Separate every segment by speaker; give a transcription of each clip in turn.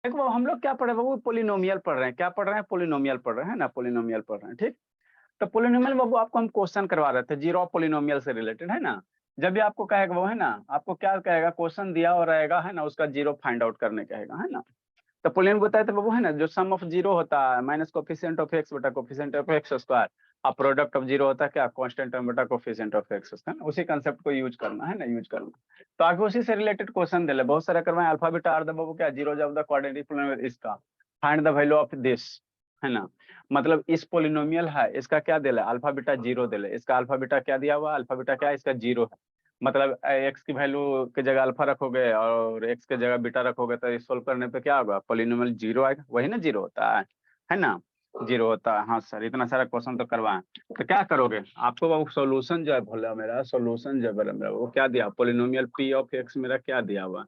Speaker 1: देखो हम लोग क्या पढ़ रहे हैं, वो पोलिनोमियल पढ़ रहे हैं। क्या पढ़ रहे हैं? पोलिनोमियल पढ़ रहे हैं ना, पोलिनोमियल पढ़ रहे हैं। ठीक, तो पोलिनोमियल बाबू आपको हम क्वेश्चन करवा रहे थे जीरो ऑफ पोलिनोमियल से रिलेटेड, है ना। जब भी आपको कहेगा वो, है ना, आपको क्या कहेगा, क्वेश्चन दिया और रहेगा, है ना, उसका जीरो फाइंड आउट करने कहेगा, है ना। तो पोलिनोमियल बताए थे बाबू, है ना, जो सम ऑफ जीरो होता है माइनस कोफिशिएंट ऑफ एक्स बटा कोफिशिएंट ऑफ एक्स स्क्वायर, और प्रोडक्ट ऑफ जीरो होता है क्या, कांस्टेंट टर्म बटा कोफिशिएंट ऑफ एक्स स्क्वायर। उसी कंसेप्ट को यूज करना है ना, यूज करना। तो आगे उसी से रिलेटेड क्वेश्चन दे ले, बहुत सारा करवाए। अल्फा बीटा आर द बाबू क्या, zero of the quadratic polynomial इसका find the value of this, है ना। मतलब इस पोलिनोमियल है, इसका क्या दे ले, अल्फा बीटा जीरो दे ले। इसका अल्फा बीटा क्या दिया हुआ, अल्फा बीटा क्या है, इसका जीरो है। मतलब एक्स की वैल्यू की जगह अल्फा रखोगे और एक्स की जगह बीटा रखोगे, तो सोल्व करने पे क्या होगा, पोलिनोमियल जीरो आएगा। वही ना जीरो होता है ना, जीरो होता है। हाँ सर, इतना सारा क्वेश्चन तो करवाएं। तो क्या करोगे, आपको वो सोल्यूशन जो है, भोला मेरा सोल्यूशन जो है मेरा, वो क्या दिया, पोलिनोमियल पी ऑफ एक्स मेरा क्या दिया हुआ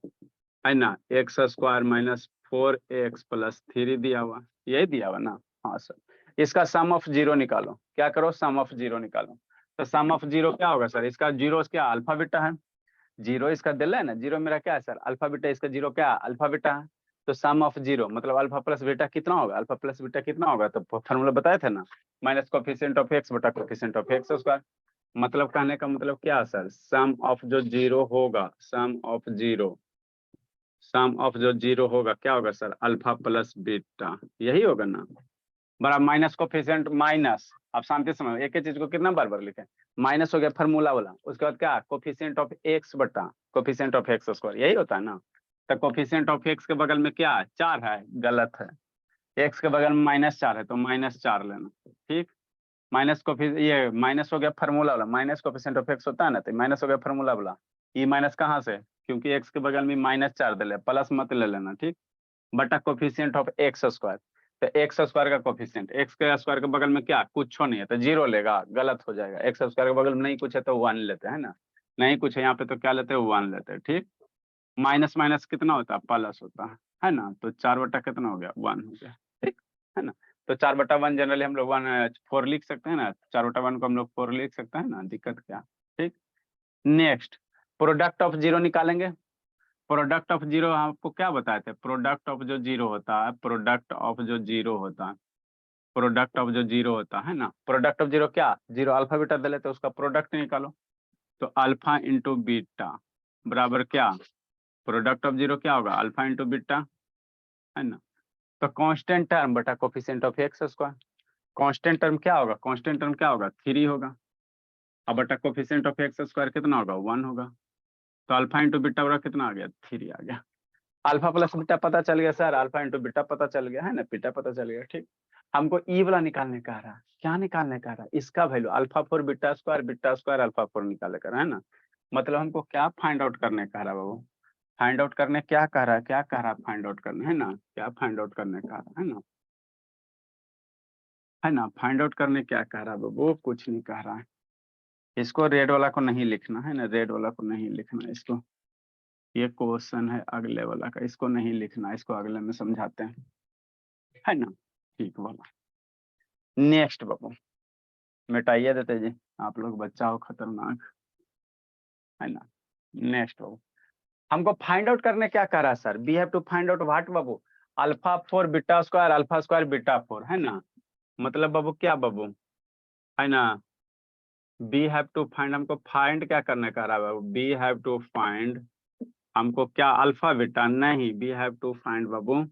Speaker 1: है ना, x square minus 4x plus 3 दिया हुआ, यही दिया हुआ ना। हाँ सर, इसका सम ऑफ जीरो निकालो। क्या करो, सम ऑफ जीरो निकालो। तो सम ऑफ जीरो क्या होगा सर, इसका जीरो क्या अल्फा बीटा है, जीरो इसका दिल है ना, जीरो मेरा क्या है सर, अल्फा बीटा। इसका जीरो क्या, अल्फा बीटा है। तो सम ऑफ जीरो मतलब अल्फा प्लस बीटा कितना होगा, अल्फा प्लस बीटा कितना होगा, तो फॉर्मूला बताए थे ना, माइनस कोफिशिएंट ऑफ एक्स बटा कोफिशिएंट ऑफ एक्स स्क्वायर। मतलब कहने का मतलब क्या सर, सम ऑफ जो जीरो होगा, सम ऑफ जो जीरो होगा क्या होगा सर, अल्फा प्लस बीटा, यही होगा ना। बराबर माइनस कोफिशिएंट माइनस, आप शांति समय एक ही चीज को कितना बार बार लिखे, माइनस हो गया फार्मूला वाला, उसके बाद क्या, कोफिशिएंट ऑफ एक्स बटा कोफिशिएंट ऑफ एक्स स्क्वायर, यही होता है ना। तो कोफिशिएंट ऑफ एक्स के बगल में क्या है, चार है, गलत है। एक्स के बगल में माइनस चार है, तो माइनस चार लेना। ठीक, माइनस को ये माइनस हो गया फार्मूला वाला, माइनस कोफिशिएंट ऑफ एक्स होता है ना, तो माइनस हो गया फार्मूला वाला। ये माइनस कहाँ से, क्योंकि एक्स के बगल में माइनस चार दे ले, प्लस मत ले लेना। ठीक, बटा कोफिशिएंट ऑफ एक्स स्क्वायर। तो एक्स स्क्वायर का कोफिशिएंट, एक्स के स्क्वायर के बगल में क्या, कुछ नहीं है, तो जीरो लेगा, गलत हो जाएगा। एक्स स्क्वायर के बगल में नहीं कुछ है तो वन लेते हैं ना, नहीं कुछ है यहाँ पे तो क्या लेते हैं, वन लेते हैं। ठीक, माइनस माइनस कितना होता है, प्लस होता है ना। तो चार बटा कितना हो गया, वन हो गया। ठीक है ना। तो चार बटा वन जनरली हम लोग वन फोर लिख सकते हैं ना, चार बटा वन को हम लोग फोर लिख सकते हैं ना, दिक्कत क्या। ठीक, नेक्स्ट प्रोडक्ट ऑफ जीरो निकालेंगे। प्रोडक्ट ऑफ जीरो आपको क्या बताए थे, प्रोडक्ट ऑफ जो जीरो होता है, प्रोडक्ट ऑफ जो जीरो होता है, प्रोडक्ट ऑफ जो जीरो होता है ना, प्रोडक्ट ऑफ जीरो क्या, जीरो अल्फा बीटा दे लेते उसका प्रोडक्ट निकालो। तो अल्फा इंटू बीटा बराबर क्या, प्रोडक्ट ऑफ जीरो क्या होगा, अल्फा इंटू बीटा, है ना। तो कांस्टेंट टर्म बटा coefficient of X square, constant term क्या होगा, कांस्टेंट टर्म क्या होगा, थ्री होगा, अब बटा कोफिशिएंट ऑफ एक्स स्क्वायर कितना होगा, वन होगा। तो अल्फा इंटू बीटा बराबर कितना आ गया, थ्री आ गया। अल्फा प्लस बीटा पता चल गया सर, अल्फा इंटू बीटा पता चल गया, है ना, बीटा पता चल गया। ठीक, हमको ई वाला निकालने का रहा, क्या निकालने का रहा, इसका value alpha four beta square alpha four निकालने का रहा, है ना। मतलब हमको क्या फाइंड आउट करने का रहा बाबू, फाइंड आउट करने क्या कह रहा है, क्या कह रहा है, फाइंड आउट करना है ना, क्या फाइंड आउट करने का रहा है ना, फाइंड आउट करने क्या कह रहा है बाबू, कुछ नहीं कह रहा है। इसको रेड वाला को नहीं लिखना है ना, रेड वाला को नहीं लिखना इसको, ये क्वेश्चन है अगले वाला का, इसको नहीं लिखना, इसको अगले में समझाते हैं, है ना। ठीक वाला, नेक्स्ट बाबू मिटाइए देते जी, आप लोग बच्चा हो खतरनाक, है ना। नेक्स्ट बाबू हमको फाइंड आउट करने क्या कह रहा है sir, we have to find out what बाबू, alpha four beta square beta four, है ना। मतलब बाबू क्या बाबू, है ना, वी हैव टू फाइंड, हमको फाइंड क्या करने का रहा है बाबू, वी हैव टू फाइंड, हमको क्या अल्फा बीटा नहीं, वी हैव टू फाइंड बाबू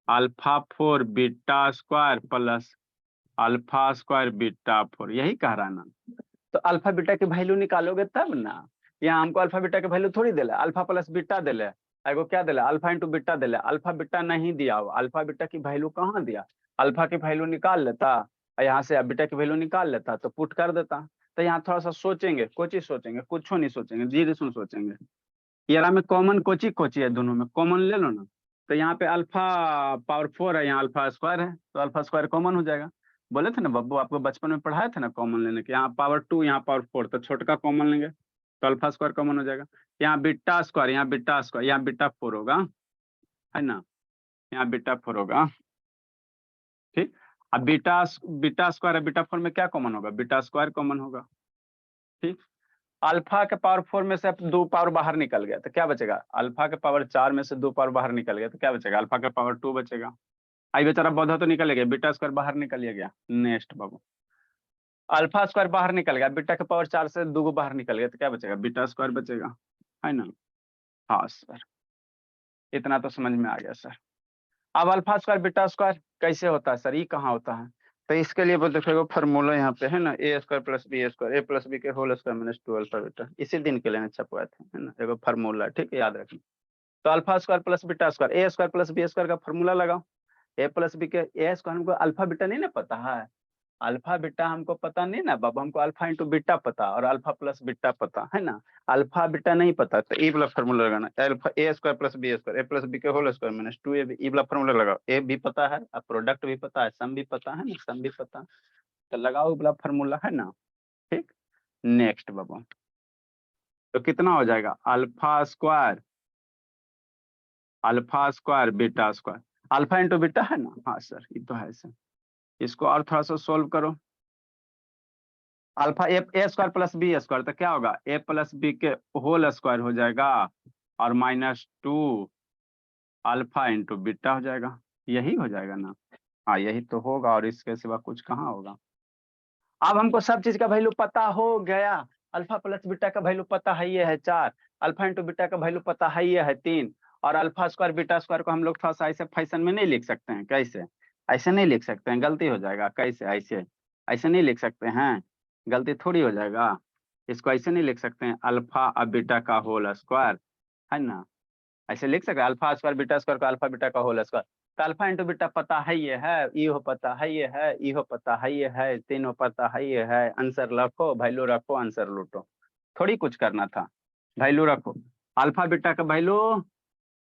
Speaker 1: alpha four beta square plus alpha square beta four, यही कह रहा है ना। तो अल्फा बीटा की वैल्यू निकालोगे तब ना, यहाँ हमको अल्फा बीटा की वैल्यू थोड़ी दिले, अल्फा प्लस बीटा दिले, एगो क्या दिले, अल्फा इंटू बीटा दिले, अल्फा बीटा नहीं दिया हो, अल्फा बीटा की वैल्यू कहाँ दिया, अल्फा की वैल्यू निकाल लेता और यहाँ से बीटा की वैल्यू निकाल लेता तो पुट कर देता। तो यहाँ थोड़ा सा सोचेंगे, कोची सोचेंगे, कुछ नहीं सोचेंगे, धीरे सुन सोचेंगे। यार में कॉमन कोची है, दोनों में कॉमन ले लो ना। तो यहाँ पे अल्फा पावर फोर है, यहाँ अल्फा स्क्वायर है, तो अल्फा स्क्वायर कॉमन हो जाएगा। बोले थे ना बब्बू, आपको बचपन में पढ़ाया था ना कॉमन लेने के, यहाँ पावर टू यहाँ पावर फोर, तो छोटका कॉमन लेंगे तो अल्फा स्क्वायर कॉमन हो जाएगा। यहाँ बीटा स्क्वायर, यहाँ बीटा फोर होगा, है ना, यहाँ बीटा फोर होगा। ठीक, अब बीटा बीटा स्क्वायर है, बीटा फोर में क्या कॉमन होगा, बीटा स्क्वायर कॉमन होगा। ठीक, अल्फा के पावर 4 में से 2 पावर बाहर निकल गया तो क्या बचेगा? अल्फा के पावर 4 में से 2 पावर बाहर निकल गया तो क्या बचेगा? अल्फा के पावर 2 बचेगा। आई बेचारा बौधा तो निकल गया, बीटा स्क्वायर बाहर निकल गया। नेक्स्ट बाबू, अल्फा स्क्वायर बाहर निकल गया, बीटा के पावर 4 से 2 बाहर निकल गया तो क्या बचेगा? बीटा स्क्वायर बचेगा, है ना? हाँ सर, इतना तो समझ में आ गया सर। अब अल्फा स्क्वायर बीटा स्क्वायर कैसे होता है सर, ये कहाँ होता है? तो इसके लिए देखो फॉर्मूला यहाँ पे है ना, A square plus B square, A plus B के whole square minus 2 alpha beta, इसी दिन के लिए छपवाए थे, है ना? एगो फॉर्मूला, ठीक है, याद रखना। तो alpha square plus beta square, A square plus B square का फॉर्मूला लगाओ। ए प्लस बी के ए स्क्वायर हमको अल्फा बीटा नहीं ना पता है, अल्फा बीटा हमको पता नहीं ना बाबा, हमको अल्फा इंटू बीटा पता और अल्फा प्लस बीटा पता है ना, अल्फा बीटा नहीं पता। तो ई वाला फॉर्मूला लगाना, alpha A square plus B square, A plus B के होल स्क्वायर माइनस 2 ए, ई वाला फॉर्मूला लगाओ। ए भी पता है, अब प्रोडक्ट भी पता है, सम भी पता है ना, सम भी पता, तो लगाओ वाला फॉर्मूला, है ना? ठीक, नेक्स्ट बाबा, तो कितना हो जाएगा? Alpha square beta square, alpha into beta है ना? हाँ सर, ये तो है सर। इसको और थोड़ा सा सोल्व करो। अल्फा ए स्क्वायर प्लस बी स्क्वायर तो क्या होगा? ए प्लस बी के होल स्क्वायर हो जाएगा और माइनस 2 अल्फा इंटू बीटा हो जाएगा, यही हो जाएगा ना? हाँ यही तो होगा, और इसके सिवा कुछ कहाँ होगा। अब हमको सब चीज का वैल्यू पता हो गया। अल्फा प्लस बीटा का वैल्यू पता है, ये है 4, अल्फा इंटू बीटा का वैल्यू पता है, ये है 3, और अल्फा स्क्वायर बीटा स्क्वायर को हम लोग थोड़ा सा ऐसे फैशन में नहीं लिख सकते हैं। कैसे? ऐसे नहीं लिख सकते हैं, गलती हो जाएगा। कैसे? ऐसे ऐसे नहीं लिख सकते हैं, गलती थोड़ी हो जाएगा। इसको ऐसे नहीं लिख सकते हैं, अल्फा और बीटा का होल स्क्वायर, है ना? ऐसे लिख सकते हैं, अल्फा स्क्वायर बीटा स्क्वायर का अल्फा बीटा का होल स्क्वायर। तो अल्फा इंटू बीटा पता है, ये है, ई हो पता है, ये है, ई हो पता है, ये है, तीनों पता है, ये है। आंसर रखो, वैल्यू रखो, आंसर लूटो, थोड़ी कुछ करना था। वैल्यू रखो, अल्फा बीटा का वैल्यू,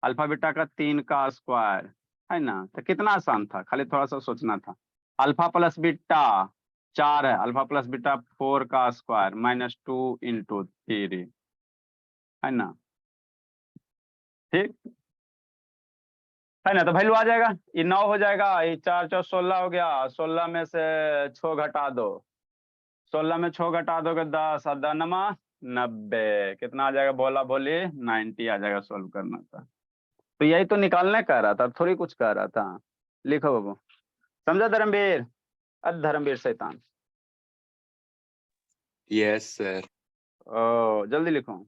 Speaker 1: अल्फा बीटा का 3 का स्क्वायर, है ना? तो कितना आसान था, खाली थोड़ा सा सोचना था। अल्फा प्लस बीटा 4 है, अल्फा प्लस बीटा 4 का स्क्वायर माइनस 2 इंटू 3, है ना? ठीक है ना? तो वैल्यू आ जाएगा, ये 9 हो जाएगा, ये 4 4 16 हो गया, 16 में से 6 घटा दो, 16 में 6 घटा दोगे 10, और 10 नमा 90, कितना आ जाएगा? बोला बोली 90 आ जाएगा। सोल्व करना था तो यही तो निकालने कह रहा था, थोड़ी कुछ कह रहा था। लिखो बाबू, समझा धर्मवीर? धर्मवीर शैतान,
Speaker 2: यस सर।
Speaker 1: ओ जल्दी लिखो।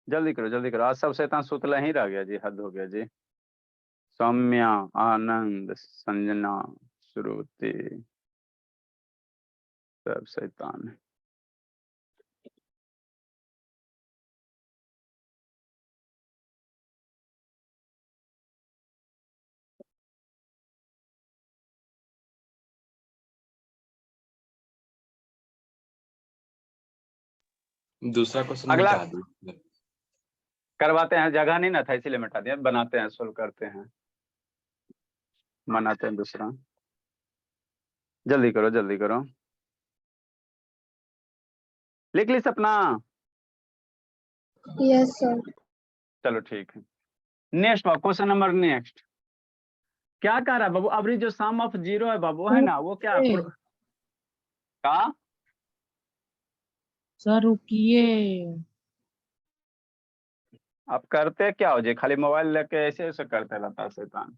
Speaker 1: जल्दी करो जल्दी करो, आज सब शैतान सुतला ही रह गया जी, हद हो गया जी। सौम्या, आनंद, संजना, श्रुति, सब शैतान है।
Speaker 2: दूसरा क्वेश्चन
Speaker 1: अगला
Speaker 2: मिटा दो।
Speaker 1: करवाते हैं, जगह नहीं ना था इसीलिए मिटा दिया, बनाते हैं, सोल्व करते हैं, बनाते हैं दूसरा। जल्दी करो जल्दी करो, लिख ली सपना?
Speaker 3: Yes sir.
Speaker 1: चलो ठीक है, नेक्स्ट बाबू, क्वेश्चन नंबर नेक्स्ट। क्या कह रहा है बाबू? अभी जो सम ऑफ जीरो है बाबू, है ना, वो क्या का?
Speaker 3: सर रुकिए,
Speaker 1: आप करते क्या हो जी, खाली मोबाइल लेके ऐसे ऐसे करते रहता है शैतान।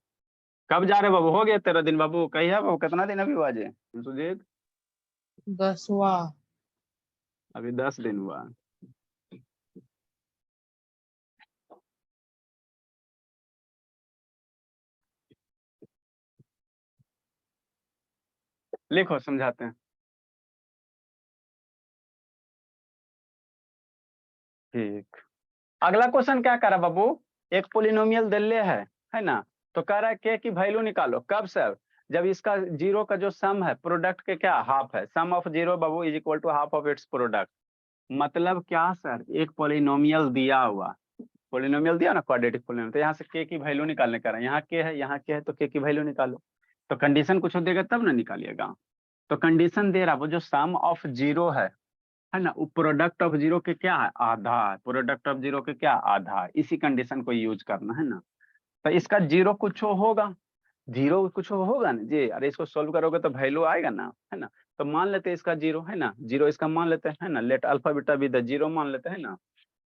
Speaker 1: कब जा रहे बाबू? हो गया 13 दिन बाबू, कहिए बाबू, कितना दिन अभी हुआ जी सुजीत?
Speaker 3: 10वां।
Speaker 1: अभी 10 दिन हुआ। लिखो, समझाते हैं। ठीक, अगला क्वेश्चन क्या कर रहा बाबू? एक पोलिनोमियल दिल्ले है ना? तो कह रहा है के की वैल्यू निकालो। कब सर? जब इसका जीरो का जो सम है प्रोडक्ट के क्या हाफ है, सम ऑफ जीरो बाबू is equal to half of its product. मतलब क्या सर? एक पोलिनोमियल दिया हुआ, पोलिनोमियल दिया ना क्वाड्रेटिक पोलिनोमियल, तो यहाँ से के की वैल्यू निकालने का है, यहाँ के है, यहाँ के है, तो के की वैल्यू निकालो। तो कंडीशन कुछ देगा तब ना निकालिएगा। तो कंडीशन दे रहा वो जो सम ऑफ जीरो है ना, वो प्रोडक्ट ऑफ जीरो के क्या है, आधा है, प्रोडक्ट ऑफ जीरो के क्या आधा है, इसी कंडीशन को यूज करना है ना। तो इसका जीरो कुछ होगा, जीरो कुछ होगा ना जी, अरे इसको सोल्व करोगे तो वैल्यू आएगा ना, है ना। तो मान लेते हैं इसका जीरो है ना, जीरो इसका मान लेते हैं, है ना, late alpha beta with zero मान लेते हैं ना,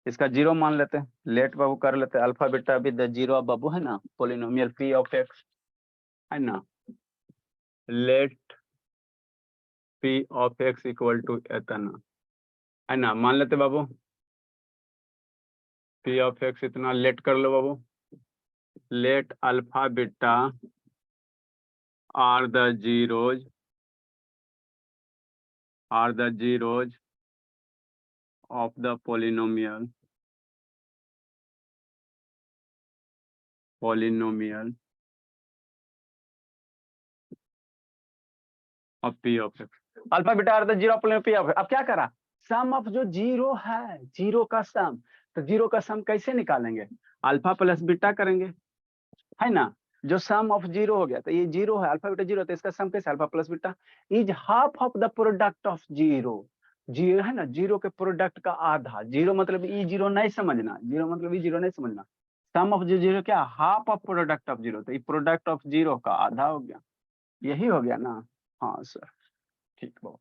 Speaker 1: इसका जीरो मान लेते हैं, लेट बाबू कर लेते हैं अल्फा बीटा विद जीरो बाबू, है ना, पोलिनोमियल पी ऑफ एक्स, है ना, let P of X equal to इतना, है ना, मान लेते बाबू पी ऑफ एक्स इतना, लेट कर लो बाबू, let alpha beta are the zeros of the polynomial of p of x, alpha beta are the zero polynomial p of x। अब क्या करा, सम ऑफ जो जीरो है, जीरो का सम, तो जीरो का सम कैसे निकालेंगे, अल्फा प्लस बीटा करेंगे, है ना, जो सम ऑफ जीरो हो गया, तो ये जीरो है, अल्फा बीटा जीरो, तो इसका सम कैसे, alpha plus beta is half of the product of zero, zero है ना, जीरो के प्रोडक्ट का आधा, जीरो मतलब ई जीरो नहीं समझना, जीरो मतलब ई जीरो नहीं समझना, सम ऑफ जीरो क्या, half of product of zero, तो ये प्रोडक्ट ऑफ जीरो का आधा हो गया, यही हो गया ना। हाँ सर ठीक हो।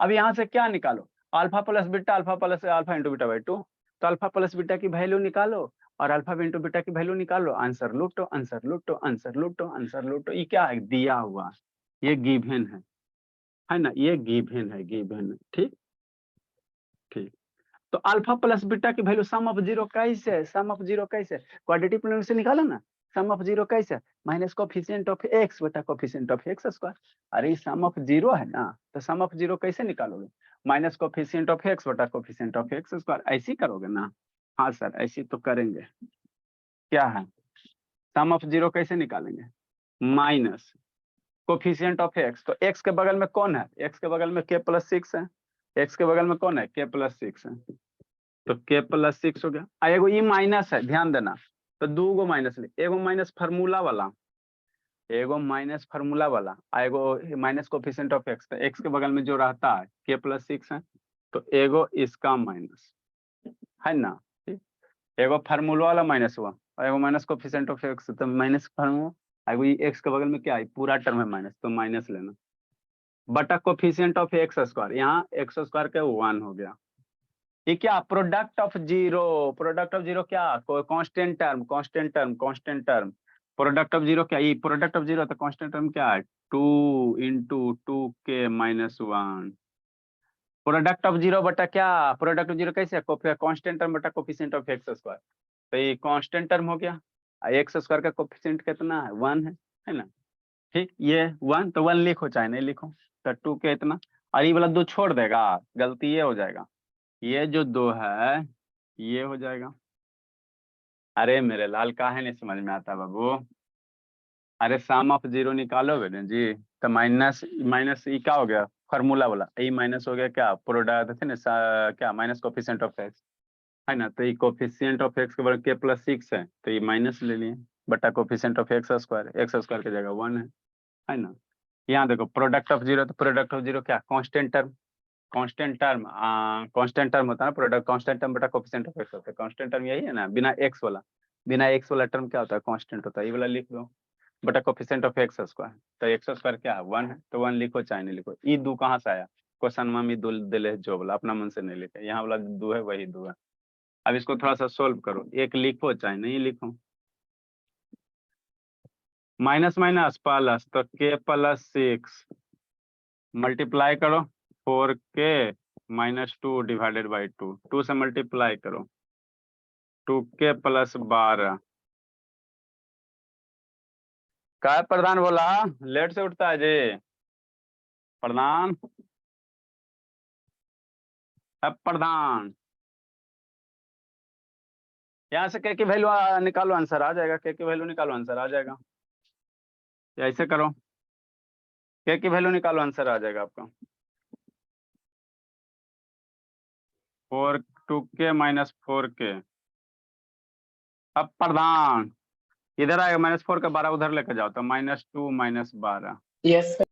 Speaker 1: अब यहाँ से क्या निकालो, alpha plus beta, alpha plus alpha into beta by two, तो अल्फा प्लस बीटा की वैल्यू निकालो और अल्फा इंटू बीटा की वैल्यू निकालो, आंसर लूटो, आंसर लूटो, आंसर लूटो, आंसर लूटो। ये क्या है, दिया हुआ, ये गिवन है ना, ये गिवन है, गिवन है, ठीक ठीक। तो अल्फा प्लस बीटा की वैल्यू सम ऑफ जीरो कैसे, सम ऑफ जीरो कैसे, क्वाड्रेटिक पोलिनोमियल से निकालो ना, सम ऑफ जीरो कैसे, माइनस कोफिशिएंट ऑफ एक्स बटा कोफिशिएंट ऑफ एक्स स्क्वायर, अरे सम ऑफ जीरो है ना, तो सम ऑफ जीरो कैसे निकालोगे, माइनस कोफिशिएंट ऑफ एक्स बटा कोफिशिएंट ऑफ एक्स स्क्वायर, ऐसे ही करोगे ना। हाँ सर ऐसे तो करेंगे, क्या है, सम ऑफ जीरो कैसे निकालेंगे, माइनस कोफिशिएंट ऑफ एक्स, तो एक्स के बगल में कौन है, एक्स के बगल में के प्लस सिक्स है, एक्स के बगल में कौन है, के प्लस सिक्स है, तो के प्लस सिक्स हो गया, एगो ई माइनस है, ध्यान देना, तो दो गो माइनस ले, एगो माइनस फार्मूला वाला, एगो माइनस फार्मूला वाला, एगो माइनस कोफिशिएंट ऑफ एक्स, तो एक्स के बगल में जो रहता है के प्लस सिक्स है, तो एगो इसका माइनस, है ना, एगो फार्मूला वाला माइनस हुआ और एगो माइनस कोफिशिएंट ऑफ एक्स, तो माइनस फार्मूला, एगो एक्स के बगल में क्या है, पूरा टर्म है माइनस, तो माइनस लेना, बटा कोफिशिएंट ऑफ एक्स स्क्वायर, यहाँ एक्स स्क्वायर का 1 हो गया, ये क्या, product of zero, product of zero क्या, constant term, constant term, constant term, product of zero क्या, ये प्रोडक्ट ऑफ जीरो, तो कांस्टेंट टर्म क्या है, 2 इंटू 2 के माइनस 1, प्रोडक्ट ऑफ जीरो बटा क्या, प्रोडक्ट ऑफ जीरो कैसे, कांस्टेंट टर्म बटा कोफिशिएंट ऑफ एक्स स्क्वायर, तो ये कांस्टेंट टर्म हो गया, एक्स स्क्वायर का कोफिशिएंट कितना है, 1 है ना, ठीक, ये 1, तो 1 लिखो चाहे नहीं लिखो, तो 2 के इतना, और ये वाला 2 छोड़ देगा, गलती ये हो जाएगा, ये जो 2 है ये हो जाएगा, अरे मेरे लाल काहे नहीं समझ में आता बाबू, अरे सम ऑफ जीरो निकालोगे ना जी, तो माइनस माइनस ई क्या हो गया, फार्मूला वाला, ई माइनस हो गया क्या, प्रोडक्ट थे ना क्या, माइनस कोफिशिएंट ऑफ एक्स, है ना, तो ये कोफिशिएंट ऑफ एक्स के बराबर के प्लस 6 है, तो ये माइनस ले लिए, बटा कोफिशिएंट ऑफ एक्स स्क्वायर की जगह 1 है ना। यहाँ देखो प्रोडक्ट ऑफ जीरो, तो प्रोडक्ट ऑफ जीरो क्या, constant term, constant term, constant term होता है ना प्रोडक्ट, कांस्टेंट टर्म बटा कोफिशिएंट ऑफ एक्स होता है, कांस्टेंट टर्म यही है ना, बिना एक्स वाला, बिना एक्स वाला टर्म क्या होता है, कांस्टेंट होता है, ये वाला लिख दो, बटा कोफिशिएंट ऑफ एक्स स्क्वायर, तो एक्स स्क्वायर क्या है, 1 है, तो 1 लिखो चाहे नहीं लिखो, ई 2 कहाँ से आया, क्वेश्चन में मी दो दिले जो वाला, अपना मन से नहीं लिखे, यहाँ वाला 2 है वही 2 है। अब इसको थोड़ा सा सोल्व करो, एक लिखो चाहे नहीं लिखो, माइनस माइनस प्लस, तो के प्लस 6 मल्टीप्लाई करो 4k माइनस 2 डिवाइडेड बाई 2, 2 से मल्टीप्लाई करो, 2k प्लस 12, क्या प्रधान बोला, लेट से उठता है जी प्रधान, अब प्रधान यहाँ से के की वैल्यू निकालो, आंसर आ जाएगा, के की वैल्यू निकालो, आंसर आ जाएगा, या ऐसे करो, के की वैल्यू निकालो, आंसर आ जाएगा आपका, 4 2k माइनस 4k अब प्रधान इधर आएगा -4 का 12 उधर लेकर जाओ तो -2 -12
Speaker 4: यस सर।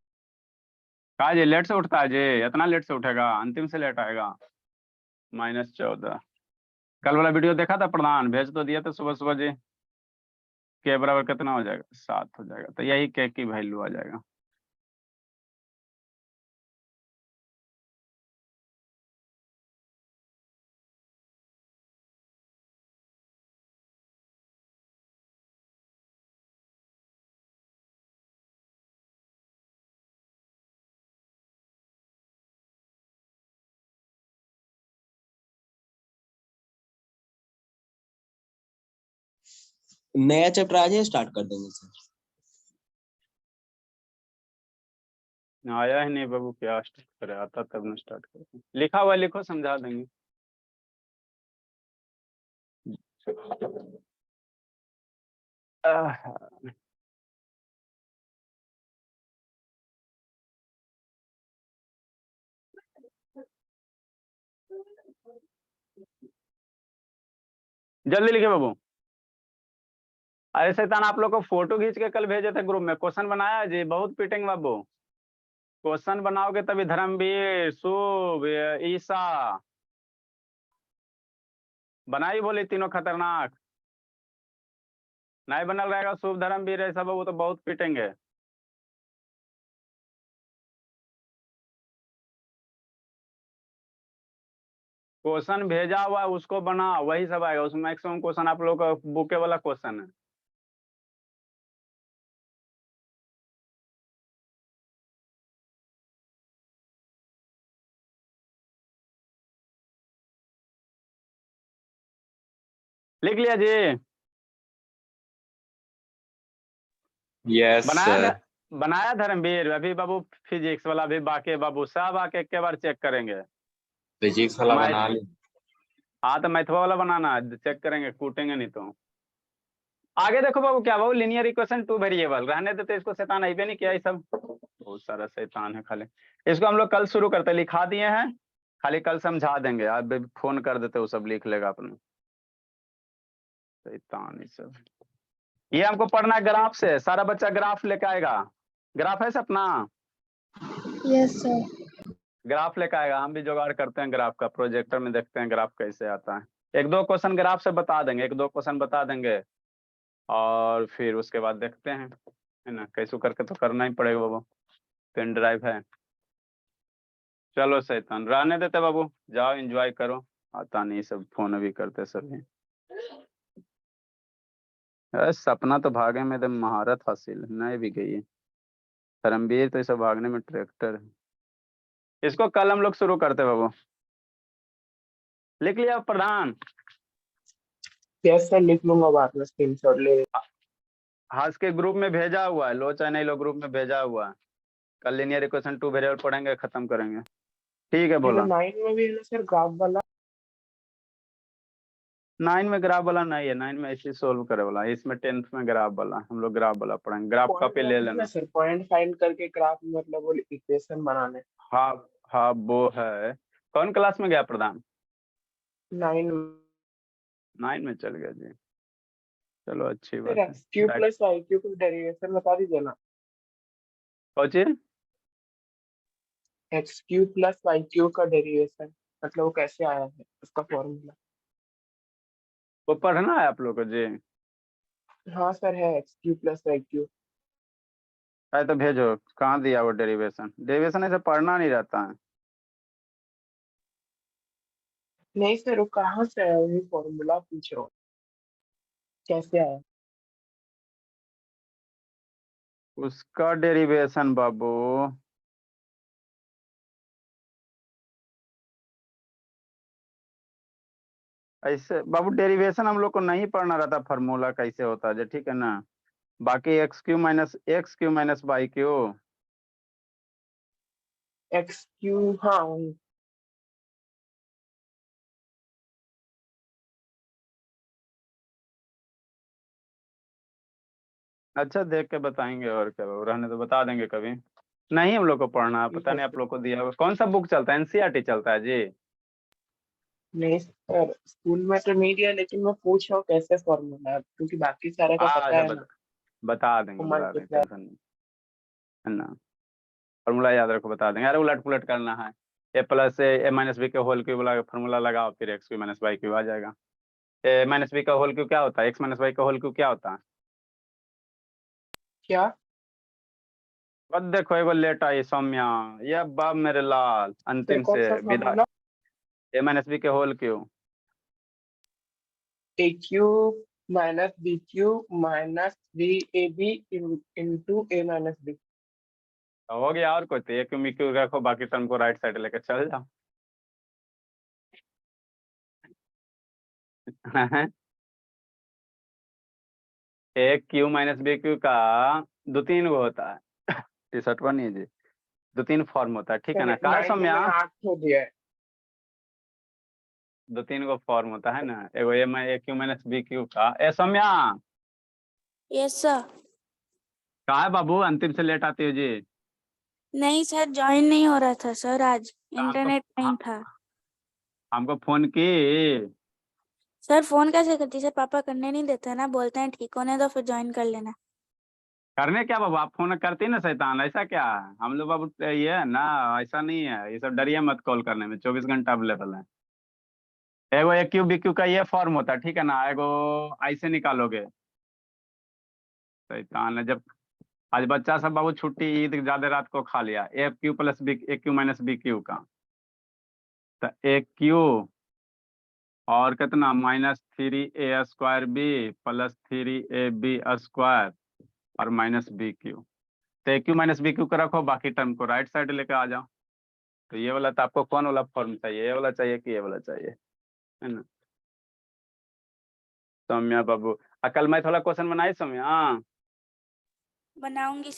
Speaker 1: कहा जी लेट से उठता है जी, इतना लेट से उठेगा, अंतिम से लेट आएगा। -14 कल वाला वीडियो देखा था प्रधान, भेज तो दिया था सुबह सुबह जी। के बराबर कितना हो जाएगा? 7 हो जाएगा, तो यही के की वैल्यू आ जाएगा।
Speaker 5: नया चैप्टर आज ही स्टार्ट कर देंगे सर।
Speaker 1: आया ही नहीं बाबू, क्या स्टार्ट करे, आता तब ना स्टार्ट करते। लिखा हुआ लिखो, समझा देंगे। आह, जल्दी लिखे बाबू। अरे शैतान, आप लोग को फोटो खींच के कल भेजे थे ग्रुप में, क्वेश्चन बनाया जी, बहुत पीटेंगे बाबू। क्वेश्चन बनाओगे तभी धर्मवीर, शुभ, ईसा बनाई बोली, तीनों खतरनाक। नहीं बनल रहेगा शुभ, धर्मवीर, ऐसा बाबू तो बहुत पीटेंगे। क्वेश्चन भेजा हुआ है उसको बनाओ, वही सब आएगा उसमें। मैक्सिमम क्वेश्चन आप लोग का बुके वाला क्वेश्चन है। लिख लिया जी?
Speaker 2: यस
Speaker 1: बनाया
Speaker 2: सर।
Speaker 1: बनाया धर्मवीर? अभी बाबू फिजिक्स वाला भी बाकी है बाबू, सब आके एक के बार चेक करेंगे।
Speaker 2: फिजिक्स वाला
Speaker 1: मैथ,
Speaker 2: बना ली।
Speaker 1: हाँ तो मैथवा वाला बनाना है, चेक करेंगे, कूटेंगे नहीं तो। आगे देखो बाबू, क्या बाबू, लीनियर इक्वेशन 2 वेरिएबल रहने देते इसको, शैतान आई भी नहीं किया ये सब, बहुत सारा शैतान है खाली। इसको हम लोग कल शुरू करते, लिखा दिए हैं, खाली कल समझा देंगे। आप फोन कर देते, वो सब लिख लेगा अपने, शैतान ये सब। ये हमको पढ़ना है ग्राफ से, सारा बच्चा ग्राफ लेके आएगा। ग्राफ है सपना?
Speaker 3: Yes sir.
Speaker 1: ग्राफ लेके आएगा, हम भी जुगाड़ करते हैं ग्राफ का, प्रोजेक्टर में देखते हैं ग्राफ कैसे आता है। एक दो क्वेश्चन ग्राफ से बता देंगे, एक दो क्वेश्चन बता देंगे, और फिर उसके बाद देखते हैं, है ना, कैसे करके तो करना ही पड़ेगा बाबू, पेन ड्राइव है। चलो शैतान रहने देते बाबू, जाओ एंजॉय करो, आता नहीं सब, फोन अभी करते सभी। सपना तो भागे में एकदम महारत हासिल है, नहीं भी गई है। धर्मवीर तो इसे भागने में ट्रैक्टर है। इसको कल हम लोग शुरू करते बाबू। लिख लिया प्रधान?
Speaker 4: यस सर, लिख लूंगा, बाद में स्क्रीनशॉट ले।
Speaker 1: हास के ग्रुप में भेजा हुआ है, लो चाहे नहीं लो, ग्रुप में भेजा हुआ है। कल लिनियर इक्वेशन 2 वेरिएबल पढ़ेंगे, खत्म करेंगे। ठीक है बोला।
Speaker 4: 9 में भी है ना सर ग्राफ वाला?
Speaker 1: 9 में ग्राफ वाला नहीं है, 9 में ऐसे सोल्व करे वाला है, इसमें 10th में ग्राफ वाला, हम लोग ग्राफ वाला पढ़ेंगे। ग्राफ कॉपी ले लेना।
Speaker 4: सर पॉइंट फाइंड करके ग्राफ मतलब वो इक्वेशन बनाने।
Speaker 1: हाँ हाँ वो है। कौन क्लास में गया प्रधान?
Speaker 4: 9
Speaker 1: 9 में चल गया जी, चलो अच्छी
Speaker 4: सर,
Speaker 1: बात है।
Speaker 4: X Q plus Y Q का डेरिवेशन बता दीजिए ना।
Speaker 1: सोचिए,
Speaker 4: X Q plus Y Q का डेरिवेशन मतलब वो कैसे आया है, उसका फॉर्मूला।
Speaker 1: वो पढ़ना है आप लोग को जी?
Speaker 4: हाँ सर, है X Q plus Y Q.
Speaker 1: अरे तो भेजो, कहाँ दिया वो डेरिवेशन? डेरिवेशन ऐसे पढ़ना नहीं रहता है।
Speaker 4: नहीं सर, वो कहाँ से आया, वही फॉर्मूला पूछ रहा हूँ, कैसे आया।
Speaker 1: उसका डेरिवेशन बाबू, ऐसे बाबू डेरिवेशन हम लोग को नहीं पढ़ना रहता, फार्मूला कैसे होता है, ठीक है ना। बाकी X Q minus Y Q.
Speaker 4: X Q, हाँ वही।
Speaker 1: अच्छा देख के बताएंगे, और क्या बाबू, रहने तो बता देंगे कभी। नहीं हम लोग को पढ़ना, पता नहीं आप लोग को दिया होगा। कौन सा बुक चलता है? एनसीईआरटी चलता है जी?
Speaker 4: नहीं सर, स्कूल में तो नहीं दिया, लेकिन मैं पूछ रहा हूँ कैसे फॉर्मूला है, क्योंकि बाकी सारे का पता
Speaker 1: अच्छा
Speaker 4: है ना।
Speaker 1: बता
Speaker 4: वो
Speaker 1: देंगे
Speaker 4: मल्टीप्लाई।
Speaker 1: टेंशन नहीं है ना। फॉर्मूला याद रखो, बता देंगे। अरे उलट पुलट करना है, A plus A minus B के होल क्यूब फॉर्मूला लगाओ, फिर X Q minus Y cube आ जाएगा। ए माइनस बी का होल क्यू क्या होता है, एक्स माइनस वाई का होल क्यू क्या होता है?
Speaker 4: क्या?
Speaker 1: बस देखो एगो लेट आई सौम्या, ये बाब मेरे लाल
Speaker 4: सर
Speaker 1: अंतिम
Speaker 4: कौन
Speaker 1: से
Speaker 4: सा
Speaker 1: विदा।
Speaker 4: फॉर्मूला?
Speaker 1: ए माइनस बी के whole cube.
Speaker 4: A cube minus B cube minus 3ab into A minus B.
Speaker 1: तो हो गया, और कोई तो ए क्यू मी क्यू रखो, बाकी टर्म को राइट साइड लेकर चल जाओ। ए क्यू माइनस बी क्यू का दो तीन गो होता है, टी शर्ट बनिए जी, दो तीन फॉर्म होता है, ठीक है ना, कहा
Speaker 4: नाइन्थ
Speaker 1: सौम्या?
Speaker 4: में 8 हो दिया है।
Speaker 1: दो तीन गो फॉर्म होता है ना, एगो ए क्यू माइनस बी क्यू का। ए सौम्या,
Speaker 3: यस सर।
Speaker 1: कहा है बाबू, अंतिम से लेट आती हो जी?
Speaker 3: नहीं सर, ज्वाइन नहीं हो रहा था सर, आज
Speaker 1: तो हमको
Speaker 3: इंटरनेट नहीं था।
Speaker 1: हमको फोन की?
Speaker 3: सर फोन कैसे करती सर, पापा करने नहीं देते ना, बोलते हैं ठीक होने दो फिर ज्वाइन कर लेना।
Speaker 1: करने क्या बाबू, आप फोन करती ना शैतान, ऐसा क्या है हम लोग बाबू, ये है ना, ऐसा नहीं है, ये सब डरिए मत कॉल करने में, 24 घंटा अवेलेबल है। एगो ए क्यू बी क्यू का ये फॉर्म होता है, ठीक है ना, एगो ऐसे निकालोगे। शैतान है, जब आज बच्चा सब बाबू छुट्टी, ईद ज्यादा रात को खा लिया, ए क्यू प्लस बी, ए क्यू माइनस बी क्यू का, तो ए क्यू और कितना -3a² बी प्लस 3ab² और माइनस बी क्यू। तो A Q minus B Q को रखो, बाकी टर्म को राइट साइड लेके आ जाओ। तो ये वाला, तो आपको कौन वाला फॉर्म चाहिए, ये वाला चाहिए कि ये वाला चाहिए, है ना सौम्या बाबू? कल मैं थोड़ा क्वेश्चन बनाई सौम्या?
Speaker 3: बनाऊंगी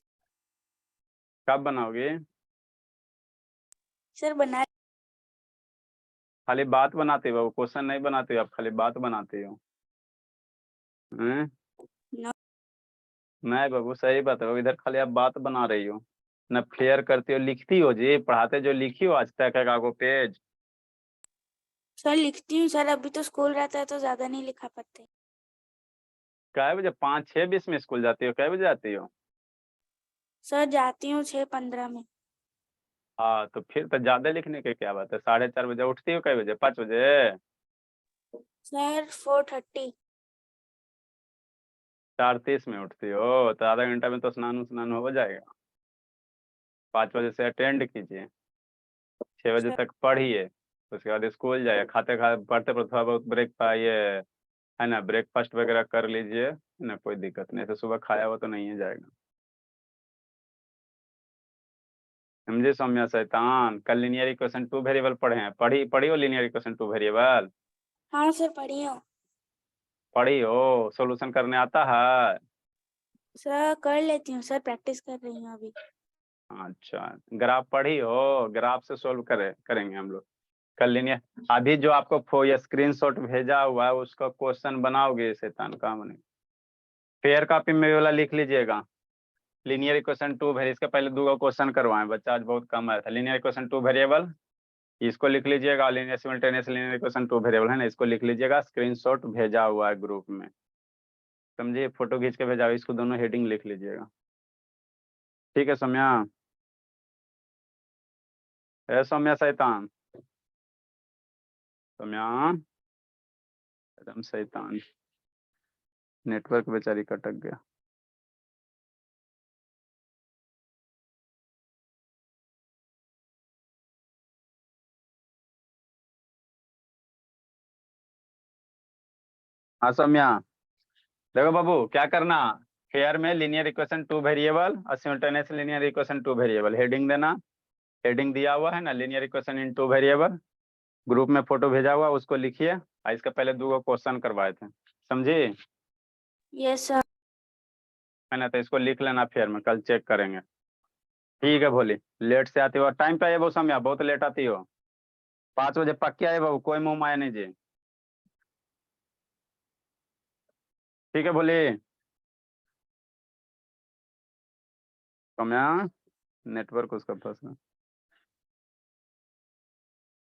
Speaker 1: कब बनाओगी?
Speaker 3: सर, बना।
Speaker 1: खाली बात बनाते हो, क्वेश्चन नहीं बनाते हो आप, खाली बात बनाते हो। हैं?
Speaker 3: No.
Speaker 1: नहीं बाबू, सही बात है, इधर खाली आप बात बना रही हो, न क्लियर करती हो, लिखती हो जी, पढ़ाते जो लिखी हो आज तक का को पेज?
Speaker 3: सर लिखती हूँ सर, अभी तो स्कूल रहता है तो ज्यादा नहीं लिखा पाते।
Speaker 1: कै बजे, 5-6:20 में स्कूल जाती हो, कै बजे जाती हो?
Speaker 3: सर जाती हूँ 6:15 में।
Speaker 1: हाँ, तो फिर तो ज्यादा लिखने की क्या बात है, 4:30 बजे उठती हो, कै बजे, 5 बजे?
Speaker 3: सर 4:30।
Speaker 1: 4:30 में उठती हो, तो आधा घंटा में तो स्नान हो जाएगा। 5 बजे से अटेंड कीजिए, 6 बजे
Speaker 3: सर
Speaker 1: तक पढ़िए, उसके बाद स्कूल जाइए, खाते खाते पढ़ते पढ़ते थोड़ा बहुत ब्रेक पाइए, है ना, ब्रेकफास्ट वगैरह कर लीजिए, है ना, कोई दिक्कत नहीं, तो सुबह खाया हुआ तो नहीं है जाएगा। समझे सौम्या शैतान? कल लीनियर इक्वेशन 2 वेरिएबल पढ़े हैं, पढ़ी हो लीनियर इक्वेशन 2 वेरिएबल?
Speaker 3: हाँ सर, पढ़ी हूँ।
Speaker 1: पढ़ी हो, सॉल्यूशन करने आता है?
Speaker 3: सर कर लेती हूँ सर, प्रैक्टिस कर रही हूँ अभी।
Speaker 1: अच्छा, ग्राफ पढ़ी हो, ग्राफ से सोल्व करेंगे हम लोग कल लीनियर। अभी जो आपको ये स्क्रीनशॉट भेजा हुआ है, उसका क्वेश्चन बनाओगे शैतान, काम नहीं। फेयर कॉपी में ये वाला लिख लीजिएगा, लीनियर इक्वेशन 2 वेरिएबल, इसके पहले 2 क्वेश्चन करवाएं, बच्चा आज बहुत कम आया था। लीनियर इक्वेशन 2 वेरिएबल, इसको लिख लीजिएगा, linear simultaneous linear equation 2 variable है ना, इसको लिख लीजिएगा, स्क्रीनशॉट भेजा हुआ है ग्रुप में, समझिए, फोटो खींच के भेजा हुआ, इसको दोनों हेडिंग लिख लीजिएगा, ठीक है सौम्या? है सौम्या शैतान? सौम्या एकदम शैतान, नेटवर्क बेचारी कटक गया। हाँ सौम्या, देखो बाबू क्या करना, फेयर में लीनियर इक्वेशन 2 वेरिएबल और simultaneous linear equation 2 variable, heading देना, हेडिंग दिया हुआ है ना, linear equation in 2 variable, group में फोटो भेजा हुआ, उसको लिखिए, और इसके पहले 2 क्वेश्चन करवाए थे, समझी,
Speaker 3: यस सर।
Speaker 1: है ना, तो इसको लिख लेना, फेयर में कल चेक करेंगे, ठीक है भोली? लेट से आती हो, टाइम पे आइए वो समय, बहुत लेट आती हो, 5 बजे पक्के आए बाबू, कोई मुंह माया नहीं जी, ठीक है भोली? कम्या नेटवर्क उसका फंसा।